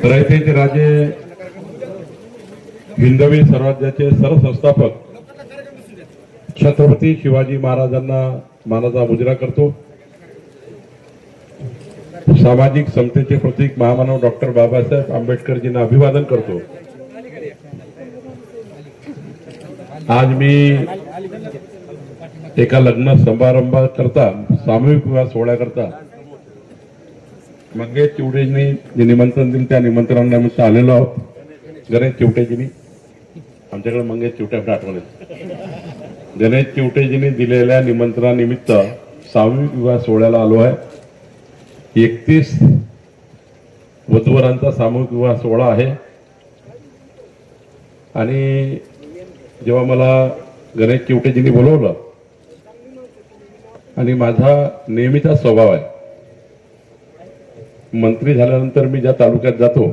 रयतेचे राजे हिंदवी स्वराज्याचे सरसंस्थापक छत्रपती शिवाजी महाराजांना मानाचा मुजरा करतो। सामाजिक समतेचे प्रतीक महामानव डॉक्टर बाबासाहेब आंबेडकरजींना अभिवादन करतो। आज मी एका लग्न समारंभाकरता सामूहिक विवाह सोहळ्याकरता मंगेश चिवटेजींनी जे निमंत्रण दिले त्या निमंत्रणानिमित्त आलेलो आहोत। गणेश चिवटेजींनी आमच्याकडे मंगेश चिवटे आठवण येते। गणेश चिवटेजींनी दिलेल्या निमंत्रणानिमित्त सामूहिक विवाह सोहळ्याला आलो आहे। 31 वधूवरांचा सामूहिक विवाह सोहळा आहे आणि जेव्हा मला गणेश चिवटेजींनी बोलवलं आणि माझा नेहमीचा स्वभाव आहे, मंत्री झाल्यानंतर मी ज्या तालुक्यात जातो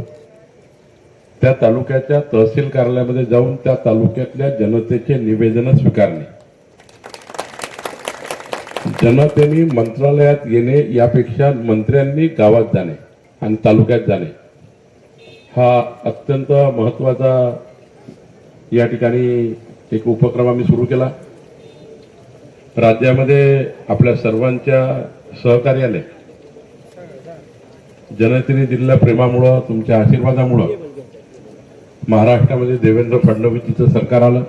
त्या तालुक्याच्या तहसील कार्यालयामध्ये जाऊन त्या तालुक्यातल्या जनतेचे निवेदन स्वीकारणे, जनतेने मंत्रालयात येणे यापेक्षा मंत्र्यांनी गावात जाणे आणि तालुक्यात जाणे हा अत्यंत महत्त्वाचा या ठिकाणी एक उपक्रम आम्ही सुरू केला। राज्यामध्ये आपल्या सर्वांच्या सहकार्याने जनतेने दिलेल्या प्रेमामुळे तुमच्या आशीर्वादामुळे महाराष्ट्रामध्ये देवेंद्र फडणवीसचं सरकार आलं।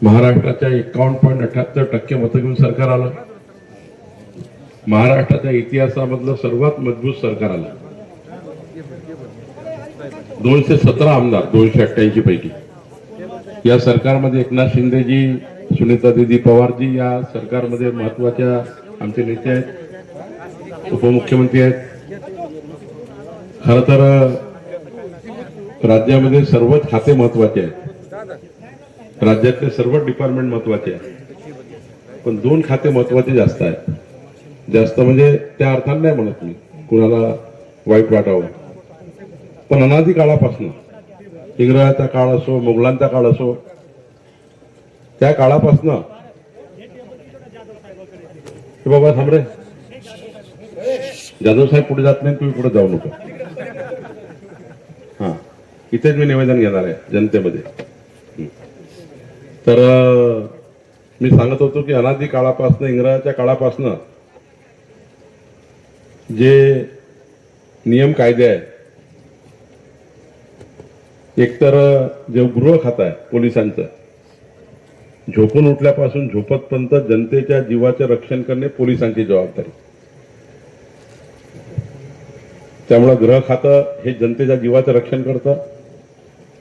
महाराष्ट्राच्या 51.78% मतं घेऊन सरकार आलं। महाराष्ट्राच्या इतिहासामधलं सर्वात मजबूत सरकार आलं। 217 आमदार 288 पैकी या सरकारमध्ये एकनाथ शिंदेजी, सुनीता दीदी पवारजी या सरकारमध्ये महत्वाच्या आमचे नेते आहेत, उपमुख्यमंत्री आहेत। खरं तर राज्यामध्ये सर्वच खाते महत्वाचे आहेत, राज्यातले सर्व डिपार्टमेंट महत्वाचे आहेत, पण 2 खाते महत्वाचे जास्त आहेत। जास्त म्हणजे त्या अर्थाने नाही म्हणत मी, कुणाला वाईट वाटावं, पण अनादी काळापासून इंग्रजांचा काळ असो, मुघलांचा काळ असो, त्या काळापासून बाबा थांब रे, जाधव साहेब पुढे जात नाही, तुम्ही पुढे जाऊ नका। हा, इथेच मी निवेदन घेणार आहे जनतेमध्ये। तर मी सांगत होतो की अनादी काळापासून, इंग्रजांच्या काळापासून जे नियम कायदे आहेत, एकतर जे गृह खातं आहे पोलिसांचं, झोपून उठल्यापासून झोपतपर्यंत जनतेच्या जीवाचे रक्षण करणे पोलिसांची जबाबदारी। त्यामुळे गृह खातं हे जनतेच्या जीवाचं रक्षण करतं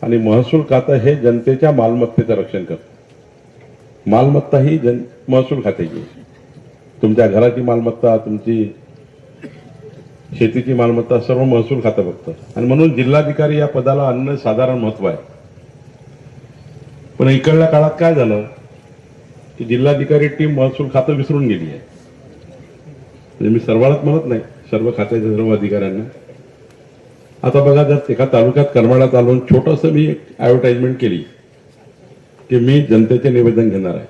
आणि महसूल खातं हे जनतेच्या मालमत्तेचं रक्षण करतं। मालमत्ता ही महसूल खात्याची, तुमच्या घराची मालमत्ता, तुमची शेतीची मालमत्ता सर्व महसूल खातं बघतं आणि म्हणून जिल्हाधिकारी या पदाला अन्न साधारण महत्व आहे। पण इकडल्या काळात काय झालं की जिल्हाधिकारी टीम महसूल खातं विसरून गेली आहे। म्हणजे मी सर्वांनाच म्हणत नाही, सर्व खात्याच्या सर्व अधिकाऱ्यांना। आता बघा, जर एका तालुक्यात करमाळ्यात आलो, छोटंसं मी एक ऍडव्हर्टाइजमेंट केली की मी जनतेचे निवेदन घेणार आहे,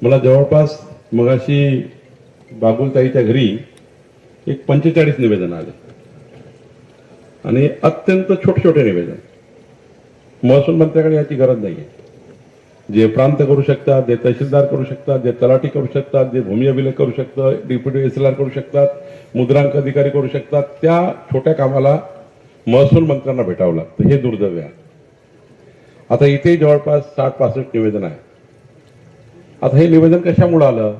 मला जवळपास मगाशी बाबुलताईच्या घरी एक 45 निवेदन आले आणि अत्यंत छोटे छोटे निवेदन। महसूल मंत्र्याकडे याची गरज नाहीये। जे प्रांत करू शकतात, जे तहसीलदार करू शकतात, जे तलाठी करू शकतात, जे भूमी अभिलेख करू शकतात, डेप्युटी एसएलआर करू शकतात, मुद्रांक अधिकारी करू शकतात, त्या छोट्या कामाला महसूल मंत्र्यांना भेटावं लागतं। हे दुर्दैव आहे। आता इथे जवळपास 60-65 निवेदन आहे। आता हे निवेदन कशामुळे आलं?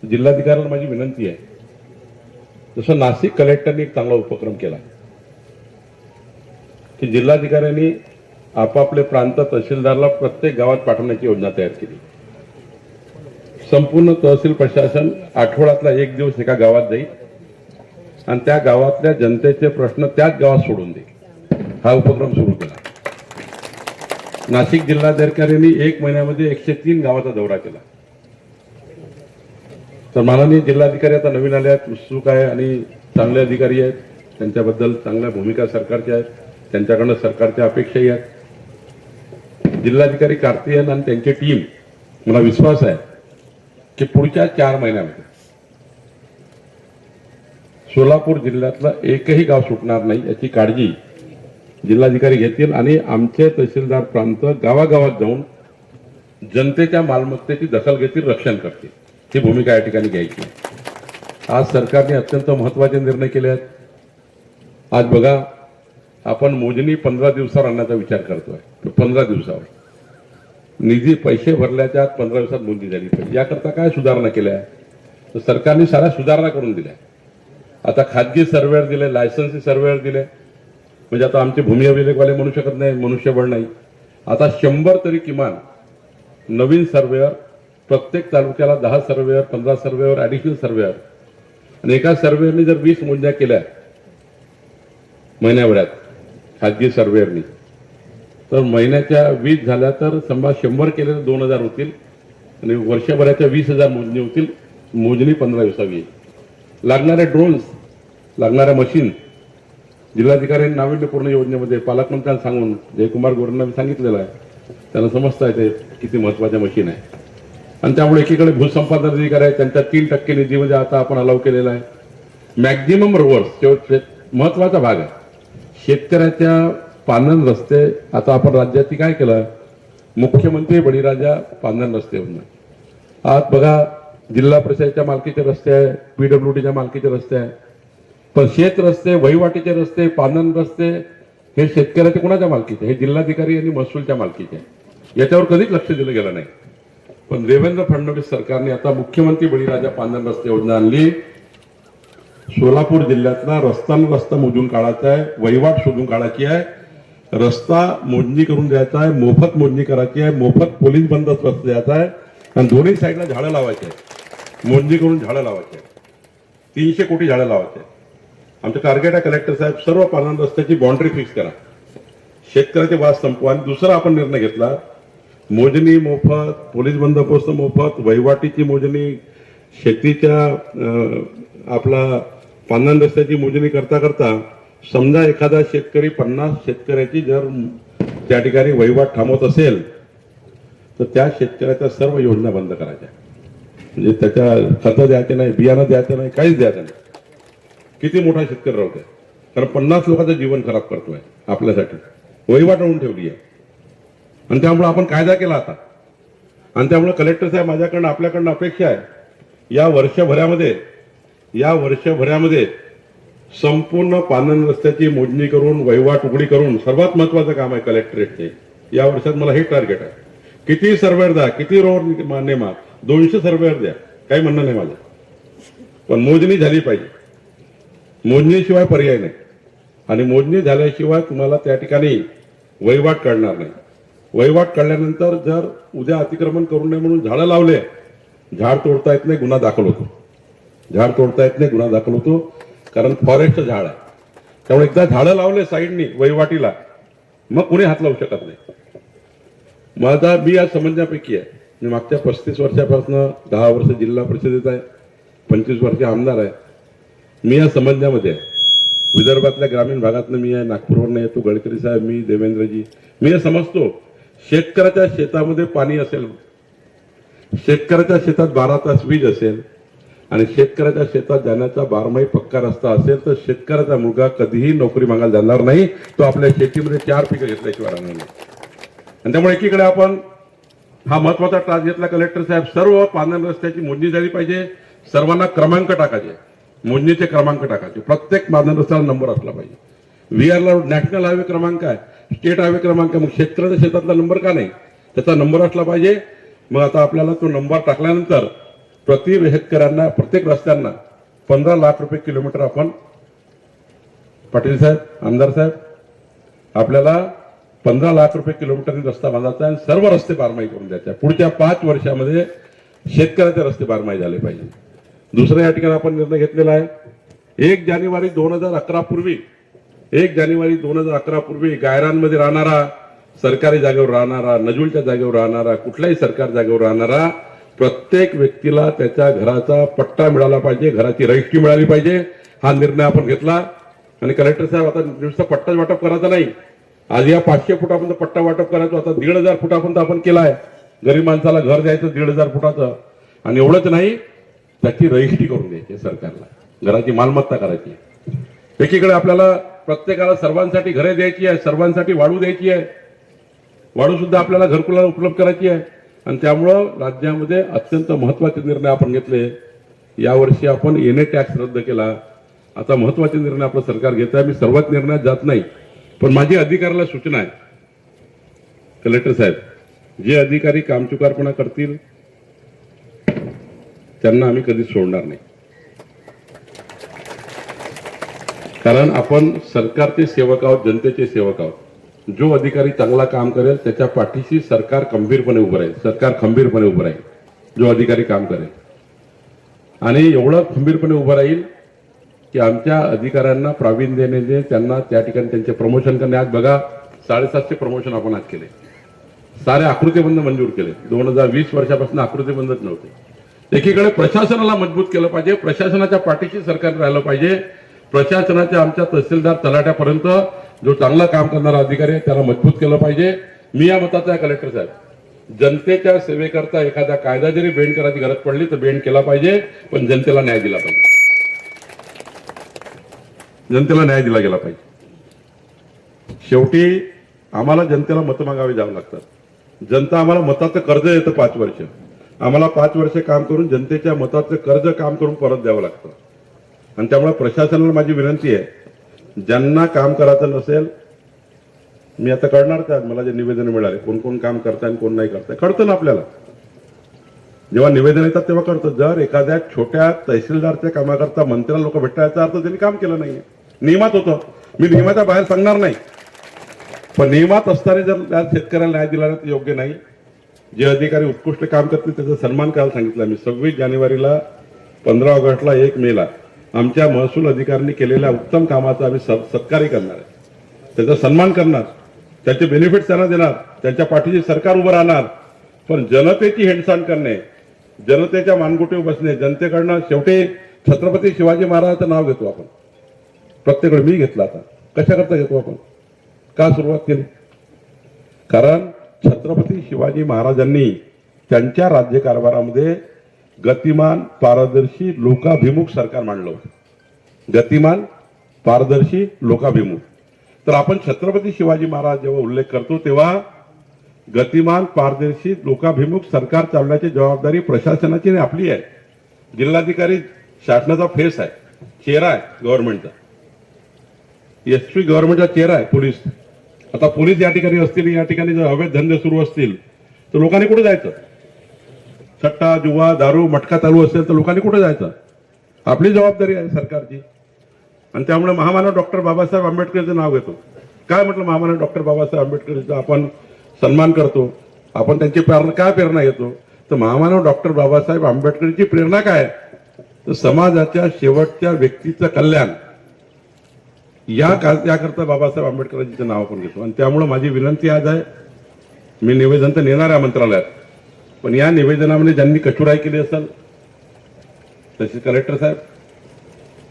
जिल्हाधिकाऱ्यांना माझी विनंती आहे, जसं नाशिक कलेक्टरने एक चांगला उपक्रम केला की जिल्हाधिकाऱ्यांनी आपापले प्रांत तहसीलदारला प्रत्येक गावात पाठवण्याची योजना तयार केली। संपूर्ण तहसील प्रशासन आठवड्यातला 1 दिवस एका गावात जाईल आणि त्या गावातल्या जनतेचे प्रश्न त्याच गावात सोडून देईल। हा उपक्रम सुरू केला। नाशिक जिल्हाधिकाऱ्यांनी 1 महिन्यामध्ये 103 गावाचा दौरा केला। तर माननीय जिल्हाधिकारी आता नवीन आले आहेत, उत्सुक आहे आणि चांगले अधिकारी आहेत, त्यांच्याबद्दल चांगल्या भूमिका सरकारच्या आहेत, त्यांच्याकडनं सरकारच्या अपेक्षाही आहेत। जिल्हाधिकारी कार्तिकेयन आणि त्यांची टीम, मला विश्वास आहे की पुढच्या 4 महिन्यामध्ये सोलापूर जिल्ह्यातलं एकही गाव सुटणार नाही याची काळजी जिल्हाधिकारी घेतील आणि आमचे तहसीलदार प्रांत गावागावात जाऊन जनतेच्या मालमत्तेची दखल घेतील, रक्षण करतील. ही भूमिका या ठिकाणी घ्यायची. आज सरकारने अत्यंत महत्वाचे निर्णय केले आहेत. आज बघा, आपण मोजणी 15 दिवसावर आणण्याचा विचार करतोय. 15 दिवसावर निधी पैसे भरल्याच्या आत 15 दिवसात मोजणी झाली पाहिजे. याकरता काय सुधारणा केल्या? तर सरकारने साऱ्या सुधारणा करून दिल्या. आता खाजगी सर्वेअर दिले, लायसन्सी सर्वेअर दिले. म्हणजे आता आमचे भूमी अभिलेखवाले म्हणू शकत नाही मनुष्यबळ नाही. आता 100 तरी किमान नवीन सर्वेअर, प्रत्येक तालुक्याला 10 सर्वेअर, 15 सर्वेअर, ऍडिशनल सर्वेअर. आणि एका सर्वेअरने जर 20 मोजण्या केल्या महिन्याभरात खाजगी सर्वेअरनी, तर महिन्याच्या 20 झाल्या तर समजा 100 केले तर 2000 होतील आणि वर्षभराच्या 20,000 मोजणी होतील. मोजणी 15 दिवसावी येईल. लागणारे ड्रोन्स, लागणाऱ्या मशीन जिल्हाधिकाऱ्यांनी नाविन्यपूर्ण योजनेमध्ये पालकमंत्र्यांना सांगून जयकुमार गोरेंना सांगितलेलं आहे. त्यांना समजता येते किती महत्वाच्या मशीन आहे. आणि त्यामुळे एकीकडे भूसंपादन अधिकारी आहे, त्यांच्या 3% निधीमध्ये आता आपण अलाव केलेला आहे. मॅक्झिमम रोवर्स महत्वाचा भाग आहे. शेतकऱ्याच्या पांधन रस्ते आता आपण राज्याची काय केलं, मुख्यमंत्री बळीराजा पांधन रस्ते होऊन आज बघा, जिल्हा परिषदेच्या मालकीचे रस्ते आहे, पीडब्ल्यूडीच्या मालकीचे रस्ते आहे. पण शेत रस्ते, वहिवाटीचे रस्ते, पांधन रस्ते हे शेतकऱ्याच्या कोणाच्या मालकीचे? हे जिल्हाधिकारी आणि महसूलच्या मालकीचे. याच्यावर कधीच लक्ष दिलं गेलं नाही. पण देवेंद्र फडणवीस सरकारने आता मुख्यमंत्री बळीराजा पांधन रस्ते योजना आणली. सोलापूर जिल्ह्यातला रस्ता मोजून काढायचा आहे, वहिवाट शोधून काढायची आहे, रस्ता मोजणी करून द्यायचा आहे, मोफत मोजणी करायची आहे, मोफत पोलीस बंदोबस्त द्यायचा आहे आणि दोन्ही साईडला झाडं लावायची आहे. मोजणी करून झाडं लावायची आहे. 300 कोटी झाडं लावायची आहे. आमचं टार्गेट आहे कलेक्टर साहेब, सर्व पांधन रस्त्याची बाउंड्री फिक्स करा, शेतकऱ्याचे वाद संपवा. आणि दुसरा आपण निर्णय घेतला, मोजणी मोफत, पोलीस बंदोबस्त मोफत, वहिवाटीची मोजणी, शेतीच्या आपला पांधन रस्त्याची मोजणी करता करता समजा एखादा शेतकरी 50 शेतकऱ्याची जर त्या ठिकाणी वहिवाट थांबवत असेल तर त्या शेतकऱ्याच्या सर्व योजना बंद करायच्या. म्हणजे त्याच्या खतं द्यायचे नाही, बियाणं द्यायचं नाही, काहीच द्यायचं नाही. किती मोठा शेतकरी राहतोय, कारण 50 लोकांचं जीवन खराब करतोय आपल्यासाठी, वहिवाट आणून ठेवली आहे. आणि त्यामुळे आपण कायदा केला आता. आणि त्यामुळे कलेक्टर साहेब, माझ्याकडनं आपल्याकडनं अपेक्षा आहे, या वर्षभरामध्ये संपूर्ण पांधन रस्त्याची मोजणी करून, वहिवाट उघडी करून, सर्वात महत्वाचं काम आहे कलेक्टरेटचे. या वर्षात मला हे टार्गेट आहे. किती सर्वेअर द्या, किती रोड नेमा, 200 सर्वेअर द्या, काही म्हणणं नाही माझं, पण मोजणी झाली पाहिजे. मोजणीशिवाय पर्याय नाही. आणि मोजणी झाल्याशिवाय तुम्हाला त्या ठिकाणी वहिवाट काढणार नाही. वहिवाट काढल्यानंतर जर उद्या अतिक्रमण करू नये म्हणून झाडं लावले, झाड तोडता येत नाही, गुन्हा दाखल होतो. झाड तोडता येत नाही, गुन्हा दाखल होतो, कारण फॉरेस्ट झाड आहे. त्यामुळे एकदा झाडं लावले साईडनी वहिवाटीला, मग कुणी हात लावू शकत नाही. माझा मी आज समजण्यापैकी आहे. मी मागच्या 35 वर्षापासून 10 वर्ष जिल्हा परिषदेत आहे, 25 वर्ष आमदार आहे. मी या समजण्यामध्ये विदर्भातल्या ग्रामीण भागातनं मी आहे, नागपूरवरनं येतो, गडकरी साहेब, मी, देवेंद्रजी. मी हे समजतो, शेतकऱ्याच्या शेतामध्ये पाणी असेल, शेतकऱ्याच्या शेतात 12 तास वीज असेल आणि शेतकऱ्याच्या शेतात जाण्याचा 12माही पक्का रस्ता असेल तर शेतकऱ्याचा मुलगा कधीही नोकरी मागायला जाणार नाही. तो आपल्या शेतीमध्ये 4 पिकं घेतल्याशिवाय राहणार नाही. आणि त्यामुळे एकीकडे आपण हा महत्वाचा टास्क घेतला कलेक्टर साहेब, सर्व पांधन रस्त्याची मोजणी झाली पाहिजे. सर्वांना क्रमांक टाकायचे, मोजणीचे क्रमांक टाकायचे. प्रत्येक पांधन रस्त्याला नंबर असला पाहिजे. व्हीआरला नॅशनल हायवे क्रमांक आहे, स्टेट हायवे क्रमांक आहे, मग शेतकऱ्याच्या शेतातला नंबर का नाही? त्याचा नंबर असला पाहिजे. मग आता आपल्याला तो नंबर टाकल्यानंतर प्रति शेतकऱ्यांना, प्रत्येक रस्त्यांना 15 लाख रुपये किलोमीटर आपण, पाटील साहेब, आमदार साहेब, आपल्याला 15 लाख रुपये किलोमीटरने रस्ता बांधायचा आहे. सर्व रस्ते 12माही करून द्यायचे. पुढच्या 5 वर्षामध्ये शेतकऱ्याचे रस्ते 12माही झाले पाहिजे. दुसरं या ठिकाणी आपण निर्णय घेतलेला आहे, 1 जानेवारी 2011 पूर्वी, 1 जानेवारी 2011 पूर्वी गायरांमध्ये राहणारा, सरकारी जागेवर राहणारा, नजूलच्या जागेवर राहणारा, कुठल्याही सरकारी जागेवर राहणारा प्रत्येक व्यक्तीला त्याच्या घराचा पट्टा मिळाला पाहिजे, घराची रजिस्ट्री मिळाली पाहिजे. हा निर्णय आपण घेतला. आणि कलेक्टर साहेब, आता नुसतं पट्टा वाटप करायचं नाही, आज या 500 फुटापर्यंत पट्टा वाटप करायचं, आता 1,500 फुटापर्यंत आपण केलाय. गरीब माणसाला घर द्यायचं 1,500 फुटाचं. आणि एवढंच नाही, त्याची रजिस्ट्री करून द्यायची सरकारला. घराची मालमत्ता करायची आहे. एकीकडे आपल्याला प्रत्येकाला सर्वांसाठी घरे द्यायची आहे, सर्वांसाठी वाढू द्यायची आहे, वाढू सुद्धा आपल्याला घरकुलाला उपलब्ध करायची आहे. आणि त्यामुळं राज्यामध्ये अत्यंत महत्वाचे निर्णय आपण घेतले. यावर्षी आपण एनए टॅक्स रद्द केला. आता महत्वाचे निर्णय आपलं सरकार घेत आहे. मी सर्वात निर्णयात जात नाही, पण माझी अधिकाऱ्याला सूचना आहे, कलेक्टर साहेब, जे अधिकारी कामचुकारपणा करतील त्यांना आम्ही कधीच सोडणार नाही. कारण आपण सरकारचे सेवक आहोत, जनतेचे सेवक आहोत. जो अधिकारी चांगला काम करेल त्याच्या पाठीशी सरकार खंबीरपणे उभं राहील. सरकार खंबीरपणे उभं राहील जो अधिकारी काम करेल. आणि एवढं खंबीरपणे उभं राहील की आमच्या अधिकाऱ्यांना प्रावीण्य देणे, त्यांना त्या ठिकाणी त्यांचे प्रमोशन करणे. आज बघा 750 प्रमोशन आपण आज केले. सारे आकृतीबंध मंजूर केले. 2020 वर्षापासून आकृतीबंधच नव्हते. एकीकडे प्रशासनाला मजबूत केलं पाहिजे, प्रशासनाच्या पाठीशी सरकार राहिलं पाहिजे. प्रशासनाच्या आमच्या तहसीलदार तलाट्यापर्यंत जो चांगलं काम करणारा अधिकारी आहे त्याला मजबूत केलं पाहिजे. मी या मताचा आहे कलेक्टर साहेब, जनतेच्या सेवेकरता एखादा कायदा जरी बेंड करायची गरज पडली तर बेंड केला पाहिजे, पण जनतेला न्याय दिला पाहिजे. जनतेला न्याय दिला गेला पाहिजे. शेवटी आम्हाला जनतेला मतं मागावी जावं लागतात. जनता आम्हाला मताचं कर्ज येतं 5 वर्ष. आम्हाला 5 वर्ष काम करून जनतेच्या मताचं कर्ज काम करून परत द्यावं लागतं. आणि त्यामुळे प्रशासनाला माझी विनंती आहे, ज्यांना काम करायचं नसेल, मी आता कळणारच आहे मला जे निवेदन मिळाले कोण कोण काम करताय आणि कोण नाही करताय. कळतं ना आपल्याला, जेव्हा निवेदन येतात तेव्हा कळतं. जर एखाद्या छोट्या तहसीलदारच्या कामाकरता मंत्र्याला लोक भेटायचा अर्थ त्यांनी काम केलं नाहीये. नियमात होतं, मी नियमाच्या बाहेर सांगणार नाही, पण नियमात असताना जर त्या शेतकऱ्याला न्याय दिला तर योग्य नाही. जे अधिकारी उत्कृष्ट काम करतील त्याचा सन्मान करायला सांगितलं मी. 26 जानेवारीला, 15 ऑगस्टला, 1 मेला आमच्या महसूल अधिकाऱ्यांनी केलेल्या उत्तम कामाचा आम्ही सत्कारही करणार आहे. त्याचा सन्मान करणार, त्याचे बेनिफिट्स त्यांना देणार, त्यांच्या पाठीशी सरकार उभं राहणार. पण जनतेची हेळसांड करणे, जनतेच्या मानगुटीवर बसणे, जनतेकडनं शेवटी छत्रपती शिवाजी महाराजांचं नाव घेतो आपण प्रत्येकडे. मी घेतलं, आता कशाकरता घेतो आपण, का सुरुवात केली? कारण छत्रपती शिवाजी महाराजांनी त्यांच्या राज्यकारभारामध्ये गतिमान, पारदर्शी, लोकाभिमुख सरकार मांडलं होतं. गतिमान, पारदर्शी, लोकाभिमुख. तर आपण छत्रपती शिवाजी महाराज जेव्हा उल्लेख करतो तेव्हा गतिमान, पारदर्शी, लोकाभिमुख सरकार चालवण्याची जबाबदारी प्रशासनाची आणि आपली आहे. जिल्हाधिकारी शासनाचा फेस आहे, चेहरा आहे गव्हर्नमेंटचा. एसपी गव्हर्नमेंटचा चेहरा आहे पोलीस. आता पोलीस या ठिकाणी असतील, या ठिकाणी जर अवैध धंदे सुरू असतील तर लोकांनी कुठे जायचं? सट्टा, जुवा, दारू, मटका चालू असेल तर लोकांनी कुठे जायचं? आपली जबाबदारी आहे सरकारची. आणि त्यामुळे महामानव डॉक्टर बाबासाहेब आंबेडकरचं नाव घेतो. काय म्हटलं, महामानव डॉक्टर बाबासाहेब आंबेडकरचा आपण सन्मान करतो, आपण त्यांची काय प्रेरणा घेतो? तर महामानव डॉक्टर बाबासाहेब आंबेडकरची प्रेरणा काय? तर समाजाच्या शेवटच्या व्यक्तीचं कल्याण, याकरता बाबासाहेब आंबेडकरांचं नाव आपण घेतो. आणि त्यामुळे माझी विनंती आज आहे, मी निवेदन तर नेणार आहे मंत्रालयात, पण या निवेदनामध्ये ज्यांनी कचुराई केली असेल, तसे कलेक्टर साहेब,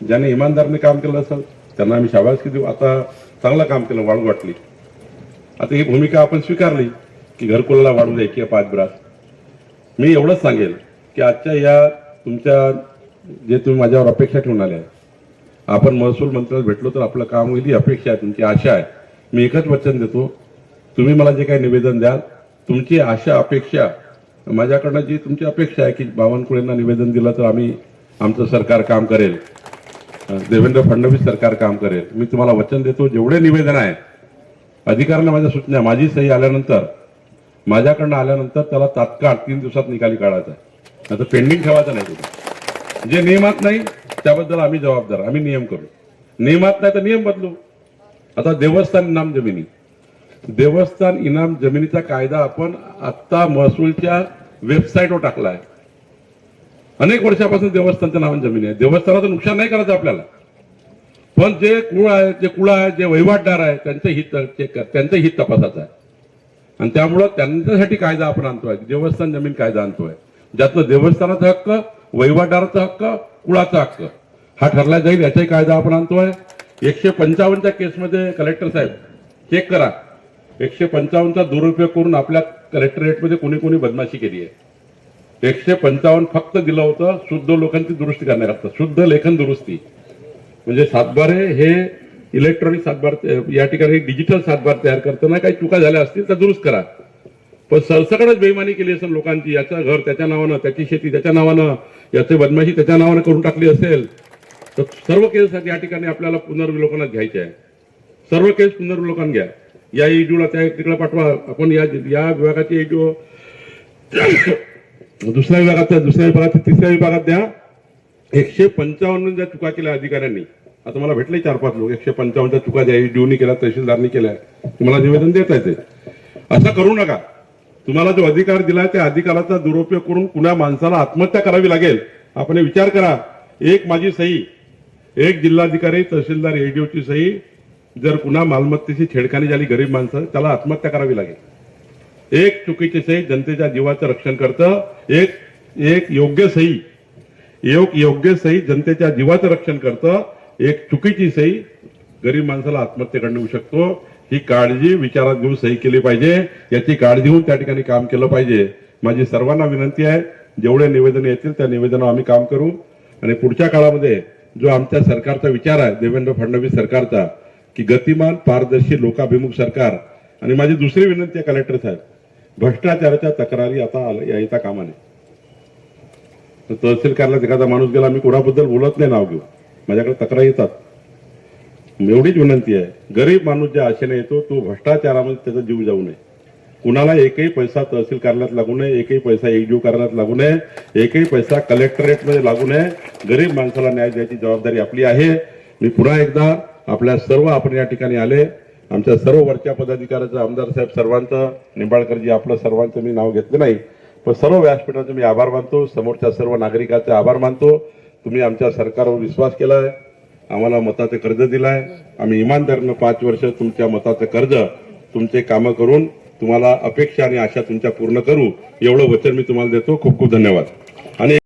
ज्यांनी इमानदारीने काम केलं असेल त्यांना आम्ही शाबासकी देऊ. आता चांगलं काम केलं, वाढू वाटली. आता ही भूमिका आपण स्वीकारली की घरकुलाला वाढू द्यायची आहे 5 ब्रास. मी एवढंच सांगेल की आजच्या या तुमच्या जे तुम्ही माझ्यावर अपेक्षा ठेवून आल्या, आपण महसूल मंत्र्याला भेटलो तर आपलं काम होईल, ही अपेक्षा आहे, तुमची आशा आहे. मी एकच वचन देतो, तुम्ही मला जे काही निवेदन द्याल, तुमची आशा, अपेक्षा, माझ्याकडनं जी तुमची अपेक्षा आहे की बावनकुळेंना निवेदन दिलं तर आमचं सरकार काम करेल, देवेंद्र फडणवीस सरकार काम करेल. मी तुम्हाला वचन देतो, जेवढे निवेदन आहे अधिकाऱ्यांना माझ्या सूचना, माझी सही आल्यानंतर, माझ्याकडनं आल्यानंतर त्याला तात्काळ 3 दिवसात निकाली काढायचा आहे. आता पेंडिंग ठेवायचं नाही. तुम्ही जे नियमात नाही त्याबद्दल आम्ही जबाबदार, आम्ही नियम करू. नियमात नाही तर नियम बदलू. आता देवस्थान इनाम जमिनी, देवस्थान इनाम जमिनीचा कायदा आपण आत्ता महसूलच्या वेबसाईटवर टाकला आहे. अनेक वर्षापासून देवस्थानच्या नावाने जमिनी आहे. देवस्थानाचं नुकसान नाही करायचं आपल्याला, पण जे कुळ आहे, जे वहिवाटदार आहे, त्यांचं हित चेक कर, त्यांचं हित तपासायचं आहे. आणि त्यामुळं त्यांच्यासाठी कायदा आपण आणतोय, देवस्थान जमीन कायदा आणतोय, ज्यातलं देवस्थानाचा हक्क, वहिवाटदाराचा हक्क, कुळाचा हक्क हा ठरला जाईल, याचाही कायदा आपण आणतोय. 155च्या केसमध्ये कलेक्टर साहेब चेक करा, 155चा दुरुपयोग करून आपल्या कलेक्टरेटमध्ये कोणी बदमाशी केली आहे. 155 फक्त दिलं होतं शुद्ध लोकांची दुरुस्ती करण्याकरता, शुद्ध लेखन दुरुस्ती. म्हणजे सातबारे हे इलेक्ट्रॉनिक सातबार, या ठिकाणी डिजिटल सातबार तयार करताना काही चुका झाल्या असतील तर दुरुस्त करा. पण सरसकटच बेईमानी केली असेल लोकांची, याचं घर त्याच्या नावानं, त्याची शेती त्याच्या नावानं, याचे बदमाशी त्याच्या नावानं करून टाकली असेल तर सर्व केस या ठिकाणी आपल्याला पुनर्विलोकनात घ्यायचे आहे. सर्व केस पुनर्विलोकन घ्या. या ईडूला त्या तिकडे पाठवा. आपण या विभागाची ईडू दुसऱ्या विभागात तिसऱ्या विभागात द्या. 155 ज्या चुका केल्या अधिकाऱ्यांनी, आता मला भेटले 4-5 लोक, 155 चुका ज्या ईडूनी केल्या, तहसीलदारनी केल्या, तुम्हाला निवेदन देता येते. असं करू नका. तुम्हाला जो अधिकार दिलाय त्या अधिकाराचा दुरुपयोग करून कुणा माणसाला आत्महत्या करावी लागेल, आपण विचार करा. एक माझी सही, एक जिल्हाधिकारी, तहसीलदार, एडीओची सही, जर कुणा मालमत्तेची छेडखानी झाली गरीब माणसं, त्याला आत्महत्या करावी लागेल. एक चुकीची सही जनतेच्या जीवाचं रक्षण करतं. एक योग्य सही जनतेच्या जीवाचं रक्षण करतं. एक चुकीची सही गरीब माणसाला आत्महत्येकडे नेऊ शकतो. ही काळजी विचारात घेऊन सही केली पाहिजे. याची काळजी घेऊन त्या ठिकाणी काम केलं पाहिजे. माझी सर्वांना विनंती आहे, जेवढे निवेदन येतील त्या निवेदनावर आम्ही काम करू. आणि पुढच्या काळामध्ये जो आमच्या सरकारचा विचार आहे, देवेंद्र फडणवीस सरकारचा, की गतिमान, पारदर्शी, लोकाभिमुख सरकार. आणि माझी दुसरी विनंती आहे कलेक्टर साहेब, भ्रष्टाचाराच्या तक्रारी आता यायचा कामा नये. तहसील कार्यालयात एखादा माणूस गेला, मी कोणाबद्दल बोलत नाही, नाव घेऊ, माझ्याकडे तक्रार येतात. एवढीच विनंती आहे, गरीब माणूस ज्या आशेने येतो तो भ्रष्टाचारामध्ये त्याचा जीव जाऊ नये. कुणाला एकही पैसा तहसील कार्यालयात लागू नये, एकही पैसा एडीओ कार्यालयात लागू नये, एकही पैसा कलेक्टरेटमध्ये लागू नये. गरीब माणसाला न्याय द्यायची जबाबदारी आपली आहे. मी पुन्हा एकदा आपल्या सर्व, आपण या ठिकाणी आले, आमच्या सर्व वरच्या पदाधिकाऱ्याचं, आमदार साहेब सर्वांचं, निंबाळकरजी आपलं सर्वांचं मी नाव घेतलं नाही, पण सर्व व्यासपीठाचं मी आभार मानतो. समोरच्या सर्व नागरिकांचे आभार मानतो. तुम्ही आमच्या सरकारवर विश्वास केलाय, आम्हाला मताचं कर्ज दिलाय. आम्ही इमानदारीनं 5 वर्ष तुमच्या मताचं कर्ज, तुमचे कामं करून तुम्हाला अपेक्षा आणि आशा तुमच्या पूर्ण करू, एवढं वचन मी तुम्हाला देतो. खूप खूप धन्यवाद. आणि